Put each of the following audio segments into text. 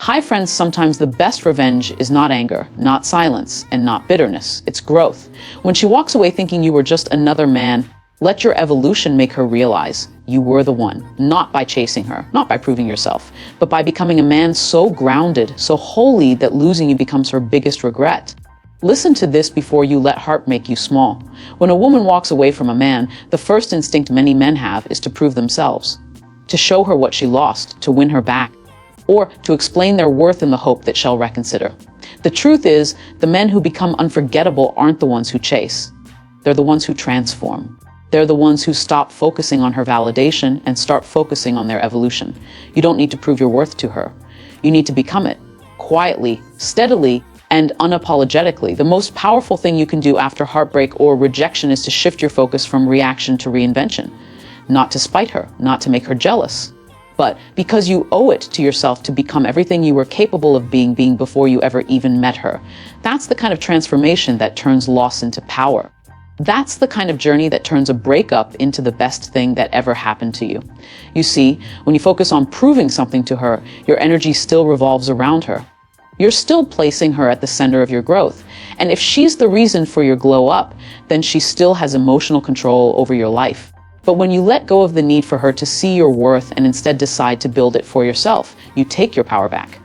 Hi friends, sometimes the best revenge is not anger, not silence, and not bitterness. It's growth. When she walks away thinking you were just another man, let your evolution make her realize you were the one, not by chasing her, not by proving yourself, but by becoming a man so grounded, so holy that losing you becomes her biggest regret. Listen to this before you let heart make you small. When a woman walks away from a man, the first instinct many men have is to prove themselves, to show her what she lost, to win her back, or to explain their worth in the hope that she'll reconsider. The truth is, the men who become unforgettable aren't the ones who chase. They're the ones who transform. They're the ones who stop focusing on her validation and start focusing on their evolution. You don't need to prove your worth to her. You need to become it, quietly, steadily, and unapologetically. The most powerful thing you can do after heartbreak or rejection is to shift your focus from reaction to reinvention. Not to spite her, not to make her jealous, but because you owe it to yourself to become everything you were capable of being before you ever even met her. That's the kind of transformation that turns loss into power. That's the kind of journey that turns a breakup into the best thing that ever happened to you. You see, when you focus on proving something to her, your energy still revolves around her. You're still placing her at the center of your growth. And if she's the reason for your glow up, then she still has emotional control over your life. But when you let go of the need for her to see your worth and instead decide to build it for yourself, you take your power back.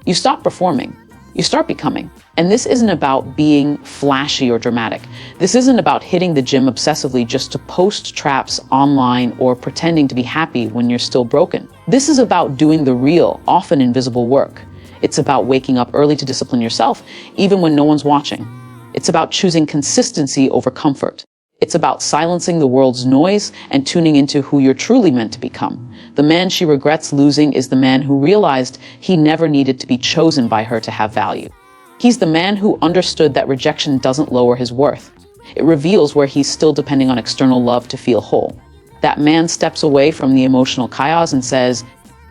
You stop performing. You start becoming. And this isn't about being flashy or dramatic. This isn't about hitting the gym obsessively just to post traps online or pretending to be happy when you're still broken. This is about doing the real, often invisible work. It's about waking up early to discipline yourself, even when no one's watching. It's about choosing consistency over comfort. It's about silencing the world's noise and tuning into who you're truly meant to become. The man she regrets losing is the man who realized he never needed to be chosen by her to have value. He's the man who understood that rejection doesn't lower his worth. It reveals where he's still depending on external love to feel whole. That man steps away from the emotional chaos and says,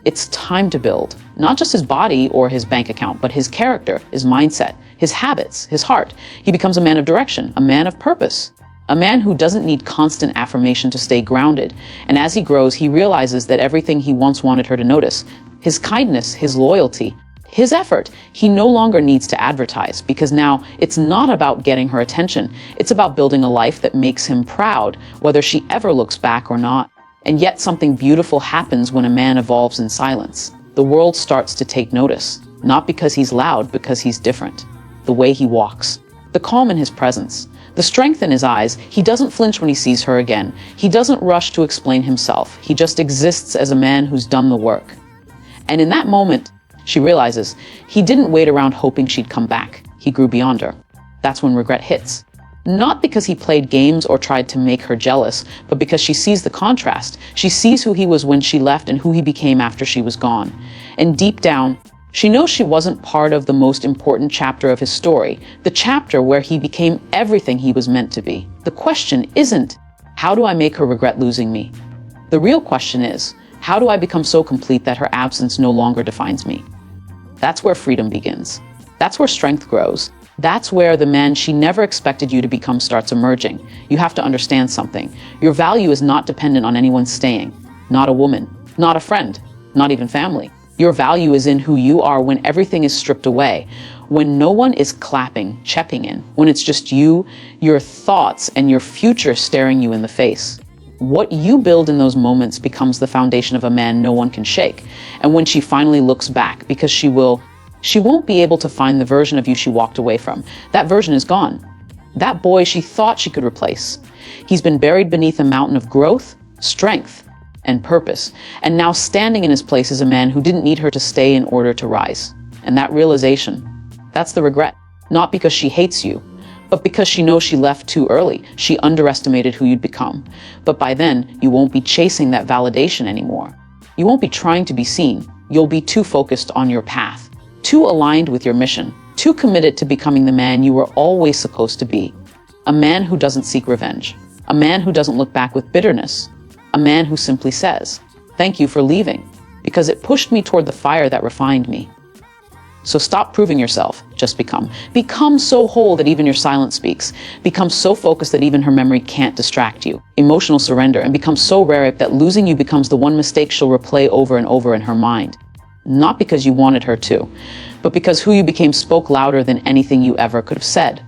it's time to build, not just his body or his bank account, but his character, his mindset, his habits, his heart. He becomes a man of direction, a man of purpose. A man who doesn't need constant affirmation to stay grounded. And as he grows, he realizes that everything he once wanted her to notice, his kindness, his loyalty, his effort, he no longer needs to advertise, because now it's not about getting her attention. It's about building a life that makes him proud, whether she ever looks back or not. And yet something beautiful happens when a man evolves in silence. The world starts to take notice, not because he's loud, because he's different. The way he walks, the calm in his presence, the strength in his eyes. He doesn't flinch when he sees her again. He doesn't rush to explain himself. He just exists as a man who's done the work. And in that moment, she realizes he didn't wait around hoping she'd come back. He grew beyond her. That's when regret hits. Not because he played games or tried to make her jealous, but because she sees the contrast. She sees who he was when she left and who he became after she was gone. And deep down, she knows she wasn't part of the most important chapter of his story, the chapter where he became everything he was meant to be. The question isn't, how do I make her regret losing me? The real question is, how do I become so complete that her absence no longer defines me? That's where freedom begins. That's where strength grows. That's where the man she never expected you to become starts emerging. You have to understand something. Your value is not dependent on anyone staying. Not a woman, not a friend, not even family. Your value is in who you are when everything is stripped away, when no one is clapping, checking in, when it's just you, your thoughts, and your future staring you in the face. What you build in those moments becomes the foundation of a man no one can shake. And when she finally looks back, because she won't be able to find the version of you she walked away from. That version is gone. That boy she thought she could replace. He's been buried beneath a mountain of growth, strength, and purpose. And now standing in his place is a man who didn't need her to stay in order to rise. And that realization, that's the regret. Not because she hates you, but because she knows she left too early. She underestimated who you'd become. But by then, you won't be chasing that validation anymore. You won't be trying to be seen. You'll be too focused on your path, too aligned with your mission, too committed to becoming the man you were always supposed to be. A man who doesn't seek revenge. A man who doesn't look back with bitterness. A man who simply says, thank you for leaving, because it pushed me toward the fire that refined me. So stop proving yourself, just become. Become so whole that even your silence speaks. Become so focused that even her memory can't distract you. Emotional surrender, and become so rare that losing you becomes the one mistake she'll replay over and over in her mind. not because you wanted her to, but because who you became spoke louder than anything you ever could have said.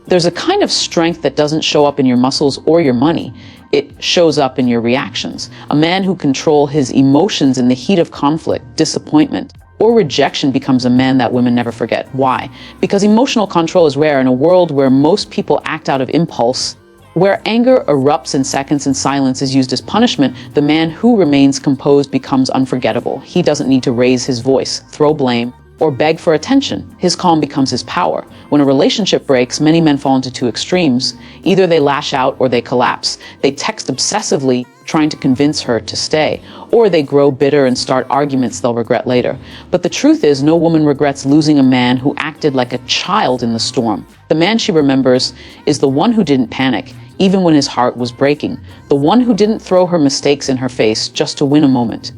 There's a kind of strength that doesn't show up in your muscles or your money. It shows up in your reactions. A man who controls his emotions in the heat of conflict, disappointment, or rejection becomes a man that women never forget. Why? Because emotional control is rare in a world where most people act out of impulse. Where anger erupts in seconds and silence is used as punishment, the man who remains composed becomes unforgettable. He doesn't need to raise his voice, throw blame, or beg for attention. His calm becomes his power. When a relationship breaks, many men fall into two extremes. Either they lash out or they collapse. They text obsessively, trying to convince her to stay, or they grow bitter and start arguments they'll regret later. But the truth is, no woman regrets losing a man who acted like a child in the storm. The man she remembers is the one who didn't panic, even when his heart was breaking. The one who didn't throw her mistakes in her face just to win a moment.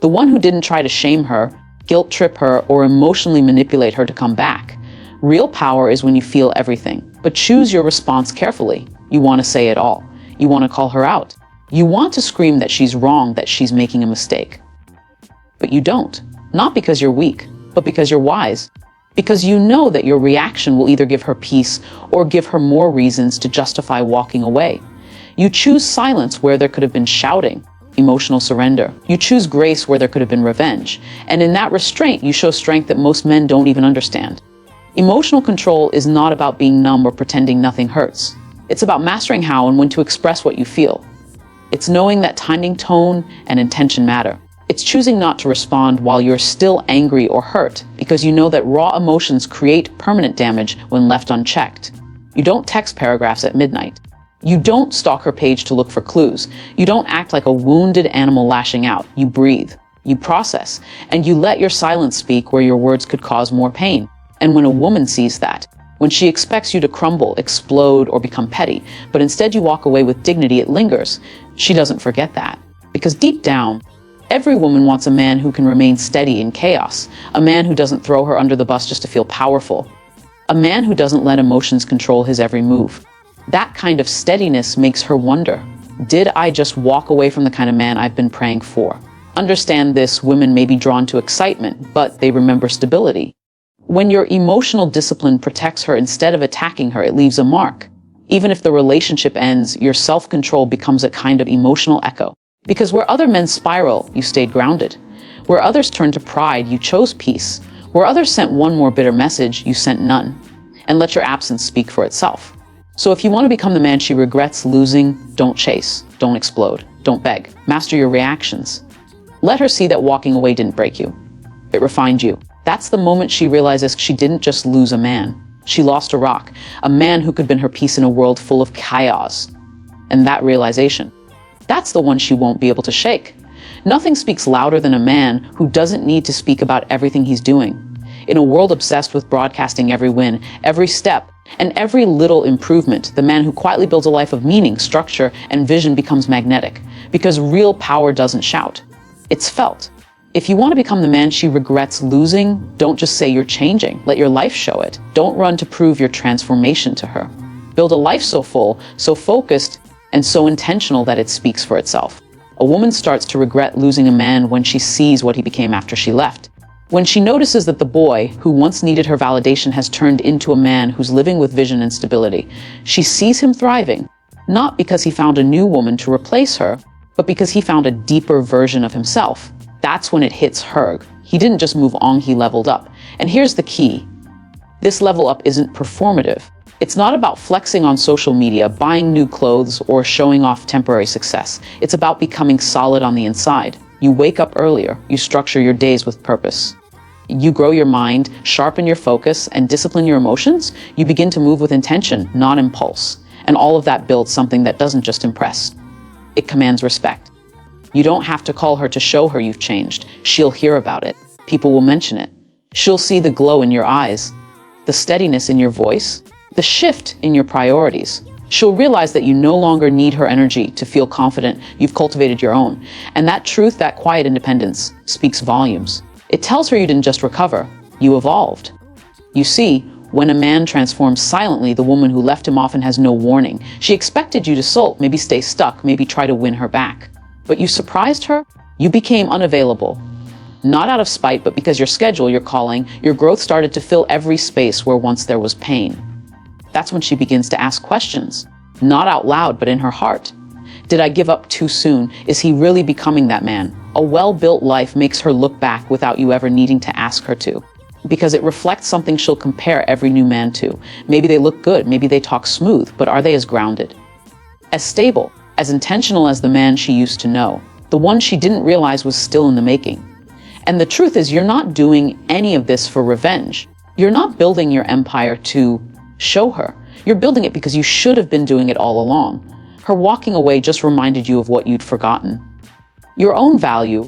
The one who didn't try to shame her, guilt trip her, or emotionally manipulate her to come back. Real power is when you feel everything, but choose your response carefully. You want to say it all. You want to call her out. You want to scream that she's wrong, that she's making a mistake. But you don't. Not because you're weak, but because you're wise. Because you know that your reaction will either give her peace or give her more reasons to justify walking away. You choose silence where there could have been shouting, emotional surrender. You choose grace where there could have been revenge. And in that restraint, you show strength that most men don't even understand. Emotional control is not about being numb or pretending nothing hurts. It's about mastering how and when to express what you feel. It's knowing that timing, tone, and intention matter. It's choosing not to respond while you're still angry or hurt, because you know that raw emotions create permanent damage when left unchecked. You don't text paragraphs at midnight. You don't stalk her page to look for clues. You don't act like a wounded animal lashing out. You breathe, you process, and you let your silence speak where your words could cause more pain. And when a woman sees that, when she expects you to crumble, explode, or become petty, but instead you walk away with dignity, it lingers. She doesn't forget that. Because deep down, every woman wants a man who can remain steady in chaos, a man who doesn't throw her under the bus just to feel powerful, a man who doesn't let emotions control his every move. That kind of steadiness makes her wonder, did I just walk away from the kind of man I've been praying for? Understand this, women may be drawn to excitement, but they remember stability. When your emotional discipline protects her instead of attacking her, it leaves a mark. Even if the relationship ends, your self-control becomes a kind of emotional echo. Because where other men spiral, you stayed grounded. Where others turned to pride, you chose peace. Where others sent one more bitter message, you sent none. And let your absence speak for itself. So if you want to become the man she regrets losing, don't chase, don't explode, don't beg. Master your reactions. Let her see that walking away didn't break you. It refined you. That's the moment she realizes she didn't just lose a man. She lost a rock, a man who could have been her peace in a world full of chaos. And that realization, that's the one she won't be able to shake. Nothing speaks louder than a man who doesn't need to speak about everything he's doing. In a world obsessed with broadcasting every win, every step, and every little improvement, the man who quietly builds a life of meaning, structure, and vision becomes magnetic. Because real power doesn't shout. It's felt. If you want to become the man she regrets losing, don't just say you're changing. Let your life show it. Don't run to prove your transformation to her. Build a life so full, so focused, and so intentional that it speaks for itself. A woman starts to regret losing a man when she sees what he became after she left. When she notices that the boy who once needed her validation has turned into a man who's living with vision and stability. She sees him thriving, not because he found a new woman to replace her, but because he found a deeper version of himself. That's when it hits her. He didn't just move on, he leveled up. And here's the key. This level up isn't performative. It's not about flexing on social media, buying new clothes, or showing off temporary success. It's about becoming solid on the inside. You wake up earlier. You structure your days with purpose. You grow your mind, sharpen your focus, and discipline your emotions. You begin to move with intention, not impulse. And all of that builds something that doesn't just impress. It commands respect. You don't have to call her to show her you've changed. She'll hear about it. People will mention it. She'll see the glow in your eyes, the steadiness in your voice, the shift in your priorities. She'll realize that you no longer need her energy to feel confident. You've cultivated your own. And that truth, that quiet independence, speaks volumes. It tells her you didn't just recover, you evolved. You see, when a man transforms silently, the woman who left him often has no warning. She expected you to sulk, maybe stay stuck, maybe try to win her back. But you surprised her. You became unavailable. Not out of spite, but because your schedule, your calling, your growth started to fill every space where once there was pain. That's when she begins to ask questions, not out loud, but in her heart. Did I give up too soon? Is he really becoming that man? A well-built life makes her look back without you ever needing to ask her to, because it reflects something she'll compare every new man to. Maybe they look good, maybe they talk smooth, but are they as grounded, as stable, as intentional as the man she used to know, the one she didn't realize was still in the making? And the truth is, you're not doing any of this for revenge. You're not building your empire to show her. You're building it because you should have been doing it all along. Her walking away just reminded you of what you'd forgotten. Your own value,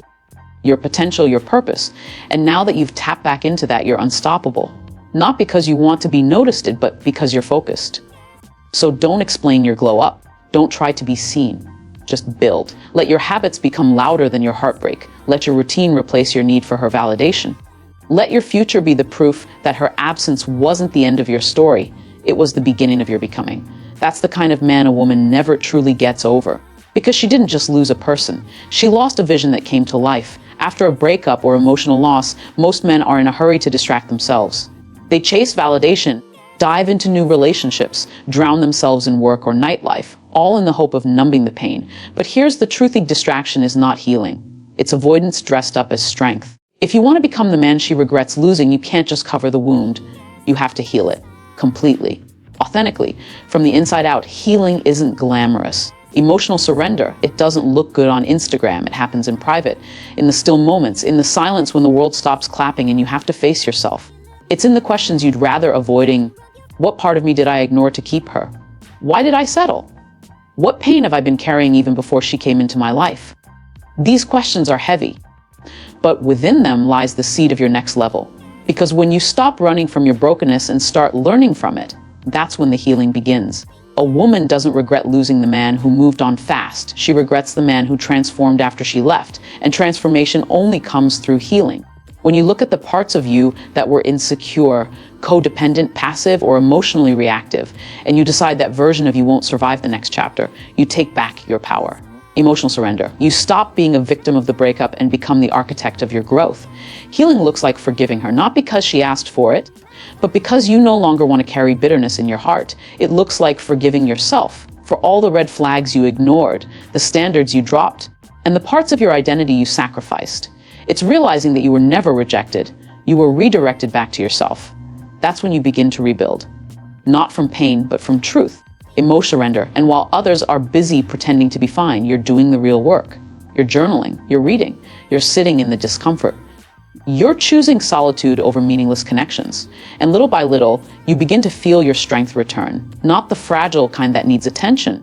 your potential, your purpose. And now that you've tapped back into that, you're unstoppable. Not because you want to be noticed, but because you're focused. So don't explain your glow up. Don't try to be seen. Just build. Let your habits become louder than your heartbreak. Let your routine replace your need for her validation. Let your future be the proof that her absence wasn't the end of your story. It was the beginning of your becoming. That's the kind of man a woman never truly gets over. Because she didn't just lose a person. She lost a vision that came to life. After a breakup or emotional loss, most men are in a hurry to distract themselves. They chase validation, dive into new relationships, drown themselves in work or nightlife, all in the hope of numbing the pain. But here's the truthy: distraction is not healing. It's avoidance dressed up as strength. If you want to become the man she regrets losing, you can't just cover the wound. You have to heal it. Completely. Authentically. From the inside out. Healing isn't glamorous. Emotional surrender. It doesn't look good on Instagram. It happens in private. In the still moments. In the silence when the world stops clapping and you have to face yourself. It's in the questions you'd rather avoiding. What part of me did I ignore to keep her? Why did I settle? What pain have I been carrying even before she came into my life? These questions are heavy, but within them lies the seed of your next level. Because when you stop running from your brokenness and start learning from it, that's when the healing begins. A woman doesn't regret losing the man who moved on fast. She regrets the man who transformed after she left. And transformation only comes through healing. When you look at the parts of you that were insecure, codependent, passive, or emotionally reactive, and you decide that version of you won't survive the next chapter, you take back your power. Emotional surrender. You stop being a victim of the breakup and become the architect of your growth. Healing looks like forgiving her, not because she asked for it, but because you no longer want to carry bitterness in your heart. It looks like forgiving yourself for all the red flags you ignored, the standards you dropped, and the parts of your identity you sacrificed. It's realizing that you were never rejected. You were redirected back to yourself. That's when you begin to rebuild. Not from pain, but from truth. Emotional surrender. And while others are busy pretending to be fine, you're doing the real work. You're journaling, you're reading, you're sitting in the discomfort. You're choosing solitude over meaningless connections. And little by little, you begin to feel your strength return. Not the fragile kind that needs attention,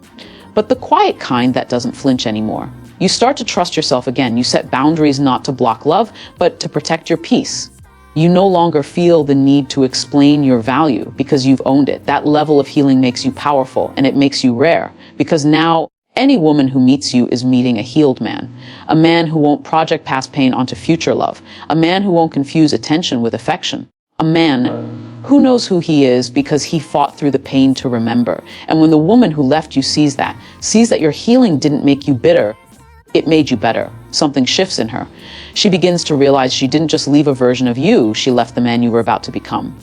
but the quiet kind that doesn't flinch anymore. You start to trust yourself again. You set boundaries not to block love, but to protect your peace. You no longer feel the need to explain your value because you've owned it. That level of healing makes you powerful, and it makes you rare, because now any woman who meets you is meeting a healed man. A man who won't project past pain onto future love. A man who won't confuse attention with affection. A man who knows who he is because he fought through the pain to remember. And when the woman who left you sees that your healing didn't make you bitter, it made you better. Something shifts in her. She begins to realize she didn't just leave a version of you, she left the man you were about to become.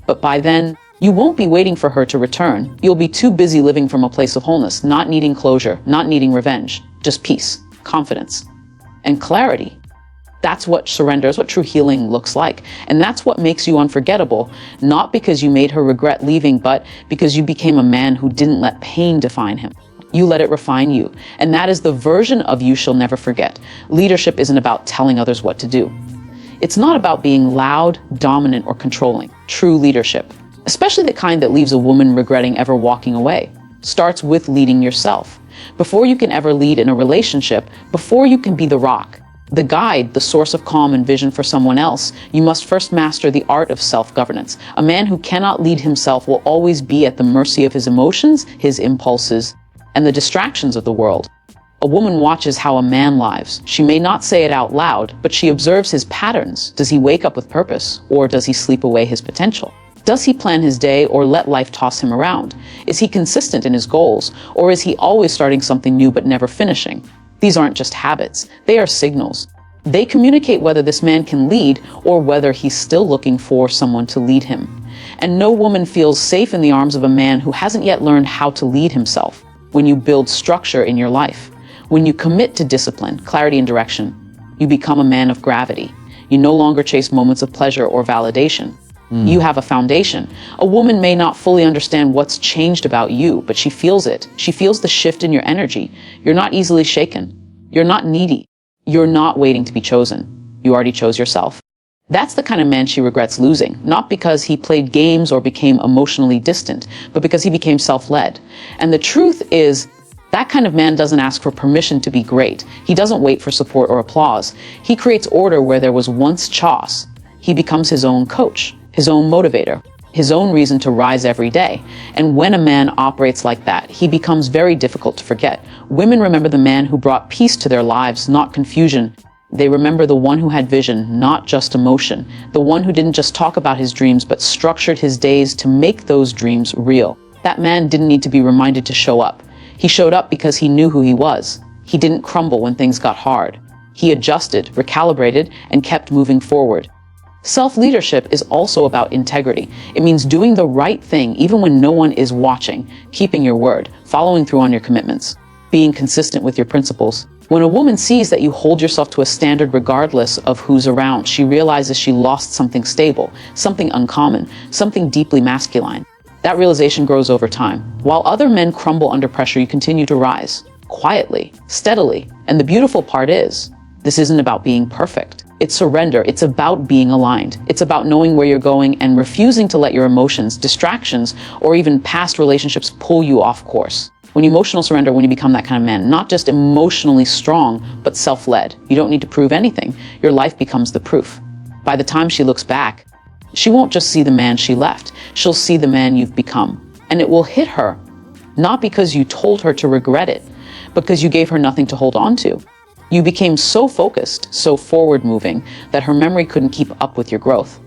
But by then, you won't be waiting for her to return. You'll be too busy living from a place of wholeness, not needing closure, not needing revenge, just peace, confidence, and clarity. That's what surrender is, what true healing looks like. And that's what makes you unforgettable, not because you made her regret leaving, but because you became a man who didn't let pain define him. You let it refine you. And that is the version of you she'll never forget. Leadership isn't about telling others what to do. It's not about being loud, dominant, or controlling. True leadership, especially the kind that leaves a woman regretting ever walking away, starts with leading yourself. Before you can ever lead in a relationship, before you can be the rock, the guide, the source of calm and vision for someone else, you must first master the art of self-governance. A man who cannot lead himself will always be at the mercy of his emotions, his impulses, and the distractions of the world. A woman watches how a man lives. She may not say it out loud, but she observes his patterns. Does he wake up with purpose, or does he sleep away his potential? Does he plan his day or let life toss him around? Is he consistent in his goals, or is he always starting something new but never finishing? These aren't just habits, they are signals. They communicate whether this man can lead or whether he's still looking for someone to lead him. And no woman feels safe in the arms of a man who hasn't yet learned how to lead himself. When you build structure in your life, when you commit to discipline, clarity, and direction, you become a man of gravity. You no longer chase moments of pleasure or validation. You have a foundation. A woman may not fully understand what's changed about you, but she feels it. She feels the shift in your energy. You're not easily shaken. You're not needy. You're not waiting to be chosen. You already chose yourself. That's the kind of man she regrets losing, not because he played games or became emotionally distant, but because he became self-led. And the truth is, that kind of man doesn't ask for permission to be great. He doesn't wait for support or applause. He creates order where there was once chaos. He becomes his own coach, his own motivator, his own reason to rise every day. And when a man operates like that, he becomes very difficult to forget. Women remember the man who brought peace to their lives, not confusion. They remember the one who had vision, not just emotion. The one who didn't just talk about his dreams, but structured his days to make those dreams real. That man didn't need to be reminded to show up. He showed up because he knew who he was. He didn't crumble when things got hard. He adjusted, recalibrated, and kept moving forward. Self-leadership is also about integrity. It means doing the right thing even when no one is watching, keeping your word, following through on your commitments, being consistent with your principles. When a woman sees that you hold yourself to a standard regardless of who's around, she realizes she lost something stable, something uncommon, something deeply masculine. That realization grows over time. While other men crumble under pressure, you continue to rise, quietly, steadily. And the beautiful part is, this isn't about being perfect. It's surrender. It's about being aligned. It's about knowing where you're going and refusing to let your emotions, distractions, or even past relationships pull you off course. When you emotional surrender, when you become that kind of man, not just emotionally strong, but self-led. You don't need to prove anything. Your life becomes the proof. By the time she looks back, she won't just see the man she left. She'll see the man you've become. And it will hit her, not because you told her to regret it, but because you gave her nothing to hold on to. You became so focused, so forward-moving, that her memory couldn't keep up with your growth.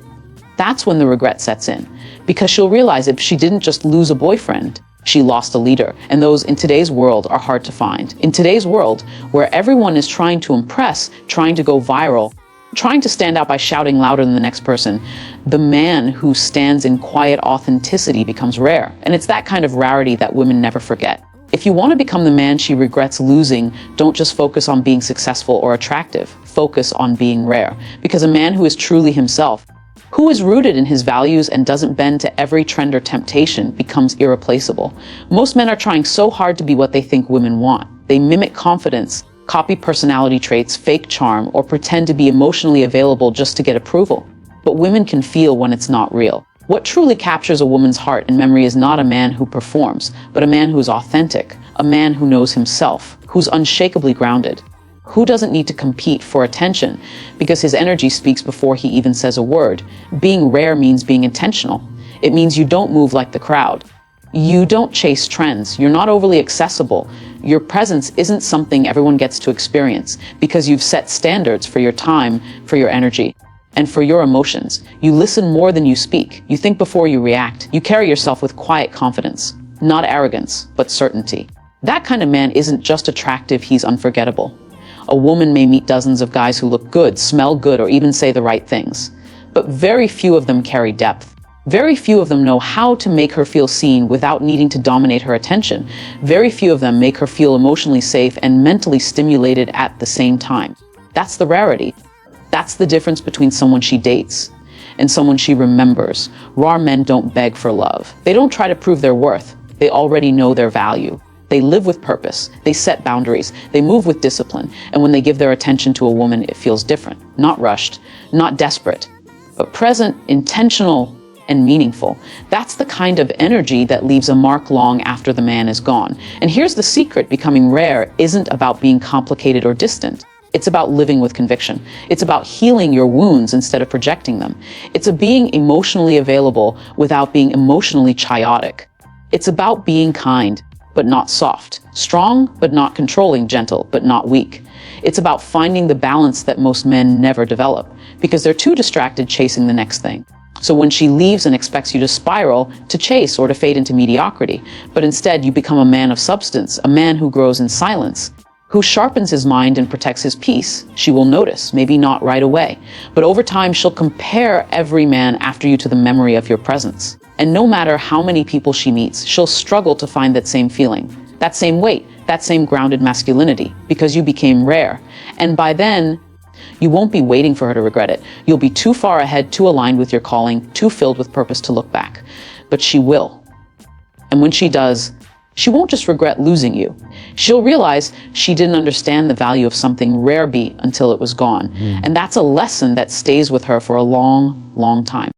That's when the regret sets in, because she'll realize if she didn't just lose a boyfriend, she lost a leader. And those in today's world are hard to find. In today's world, where everyone is trying to impress, trying to go viral, trying to stand out by shouting louder than the next person, the man who stands in quiet authenticity becomes rare. And it's that kind of rarity that women never forget. If you want to become the man she regrets losing, don't just focus on being successful or attractive. Focus on being rare. Because a man who is truly himself, who is rooted in his values and doesn't bend to every trend or temptation, becomes irreplaceable. Most men are trying so hard to be what they think women want. They mimic confidence, copy personality traits, fake charm, or pretend to be emotionally available just to get approval. But women can feel when it's not real. What truly captures a woman's heart and memory is not a man who performs, but a man who's authentic, a man who knows himself, who's unshakably grounded, who doesn't need to compete for attention because his energy speaks before he even says a word. Being rare means being intentional. It means you don't move like the crowd. You don't chase trends. You're not overly accessible. Your presence isn't something everyone gets to experience because you've set standards for your time, for your energy, and for your emotions. You listen more than you speak. You think before you react. You carry yourself with quiet confidence, not arrogance, but certainty. That kind of man isn't just attractive, he's unforgettable. A woman may meet dozens of guys who look good, smell good, or even say the right things, but very few of them carry depth. Very few of them know how to make her feel seen without needing to dominate her attention. Very few of them make her feel emotionally safe and mentally stimulated at the same time. That's the rarity. That's the difference between someone she dates and someone she remembers. Raw men don't beg for love. They don't try to prove their worth. They already know their value. They live with purpose. They set boundaries. They move with discipline. And when they give their attention to a woman, it feels different. Not rushed, not desperate, but present, intentional, and meaningful. That's the kind of energy that leaves a mark long after the man is gone. And here's the secret: becoming rare isn't about being complicated or distant. It's about living with conviction. It's about healing your wounds instead of projecting them. It's a being emotionally available without being emotionally chaotic. It's about being kind, but not soft, strong, but not controlling, gentle, but not weak. It's about finding the balance that most men never develop because they're too distracted chasing the next thing. So when she leaves and expects you to spiral, to chase, or to fade into mediocrity, but instead you become a man of substance, a man who grows in silence, who sharpens his mind and protects his peace. She will notice, maybe not right away, but over time she'll compare every man after you to the memory of your presence. And no matter how many people she meets, she'll struggle to find that same feeling, that same weight, that same grounded masculinity, because you became rare. And by then, you won't be waiting for her to regret it. You'll be too far ahead, too aligned with your calling, too filled with purpose to look back. But she will. And when she does, she won't just regret losing you. She'll realize she didn't understand the value of something rare until it was gone. And that's a lesson that stays with her for a long, long time.